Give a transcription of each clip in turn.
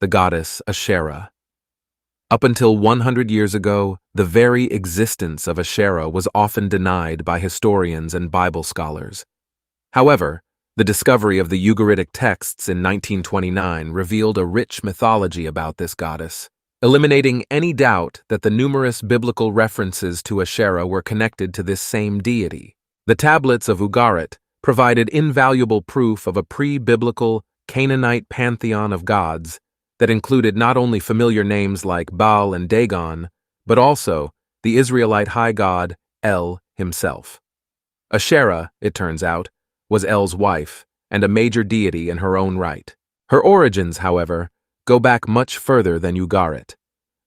the goddess Asherah. Up until 100 years ago, the very existence of Asherah was often denied by historians and Bible scholars. However, the discovery of the Ugaritic texts in 1929 revealed a rich mythology about this goddess, eliminating any doubt that the numerous biblical references to Asherah were connected to this same deity. The tablets of Ugarit provided invaluable proof of a pre-biblical Canaanite pantheon of gods that included not only familiar names like Baal and Dagon, but also the Israelite high god El himself. Asherah, it turns out, was El's wife and a major deity in her own right. Her origins, however, go back much further than Ugarit.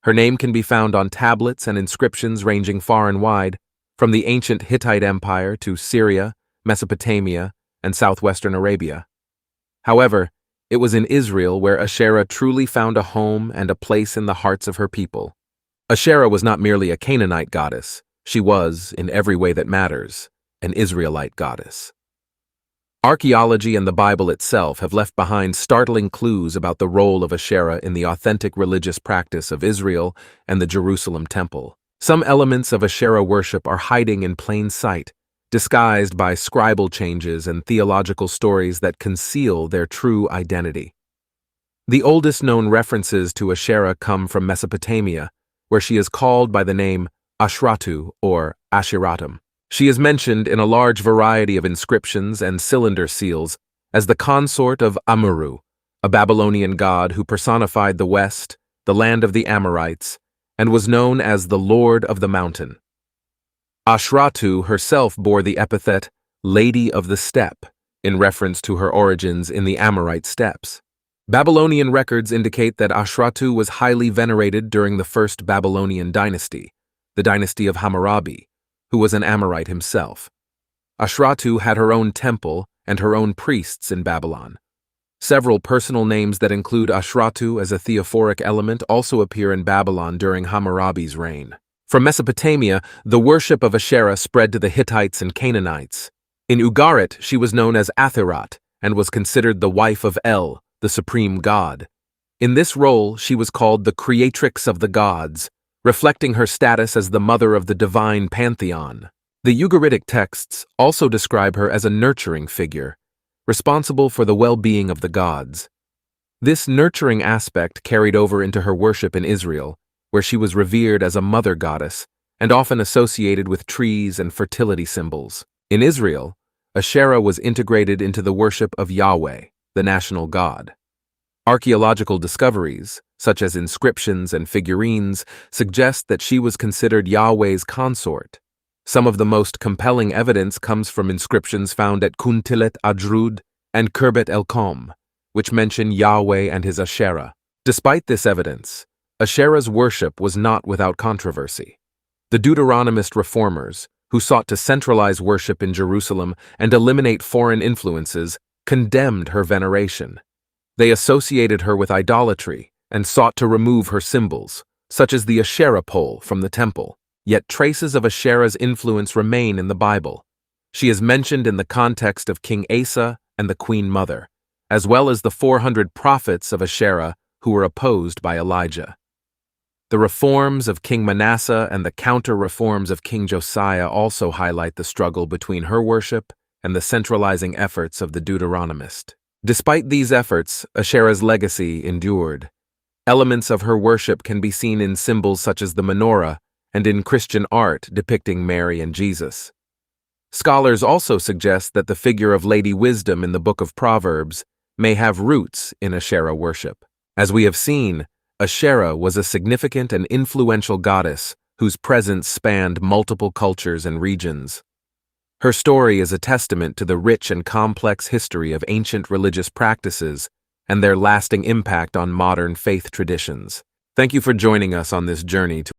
Her name can be found on tablets and inscriptions ranging far and wide, from the ancient Hittite Empire to Syria, Mesopotamia, and southwestern Arabia. However, it was in Israel where Asherah truly found a home and a place in the hearts of her people. Asherah was not merely a Canaanite goddess, she was, in every way that matters, an Israelite goddess. Archaeology and the Bible itself have left behind startling clues about the role of Asherah in the authentic religious practice of Israel and the Jerusalem Temple. Some elements of Asherah worship are hiding in plain sight, disguised by scribal changes and theological stories that conceal their true identity. The oldest known references to Asherah come from Mesopotamia, where she is called by the name Ashratu or Ashiratum. She is mentioned in a large variety of inscriptions and cylinder seals as the consort of Amuru, a Babylonian god who personified the West, the land of the Amorites, and was known as the Lord of the Mountain. Ashratu herself bore the epithet Lady of the Steppe, in reference to her origins in the Amorite steppes. Babylonian records indicate that Ashratu was highly venerated during the first Babylonian dynasty, the dynasty of Hammurabi, who was an Amorite himself. Ashratu had her own temple and her own priests in Babylon. Several personal names that include Ashratu as a theophoric element also appear in Babylon during Hammurabi's reign. From Mesopotamia, the worship of Asherah spread to the Hittites and Canaanites. In Ugarit, she was known as Athirat and was considered the wife of El, the supreme god. In this role, she was called the creatrix of the gods, reflecting her status as the mother of the divine pantheon. The Ugaritic texts also describe her as a nurturing figure, responsible for the well-being of the gods. This nurturing aspect carried over into her worship in Israel, where she was revered as a mother goddess and often associated with trees and fertility symbols. In Israel, Asherah was integrated into the worship of Yahweh, the national god. Archaeological discoveries, such as inscriptions and figurines, suggest that she was considered Yahweh's consort. Some of the most compelling evidence comes from inscriptions found at Kuntilet Adrud and Khirbet el-Kom, which mention Yahweh and his Asherah. Despite this evidence, Asherah's worship was not without controversy. The Deuteronomist reformers, who sought to centralize worship in Jerusalem and eliminate foreign influences, condemned her veneration. They associated her with idolatry and sought to remove her symbols, such as the Asherah pole, from the temple. Yet traces of Asherah's influence remain in the Bible. She is mentioned in the context of King Asa and the Queen Mother, as well as the 400 prophets of Asherah who were opposed by Elijah. The reforms of King Manasseh and the counter-reforms of King Josiah also highlight the struggle between her worship and the centralizing efforts of the Deuteronomist. Despite these efforts, Asherah's legacy endured. Elements of her worship can be seen in symbols such as the menorah and in Christian art depicting Mary and Jesus. Scholars also suggest that the figure of Lady Wisdom in the Book of Proverbs may have roots in Asherah worship. As we have seen, Asherah was a significant and influential goddess whose presence spanned multiple cultures and regions. Her story is a testament to the rich and complex history of ancient religious practices and their lasting impact on modern faith traditions. Thank you for joining us on this journey to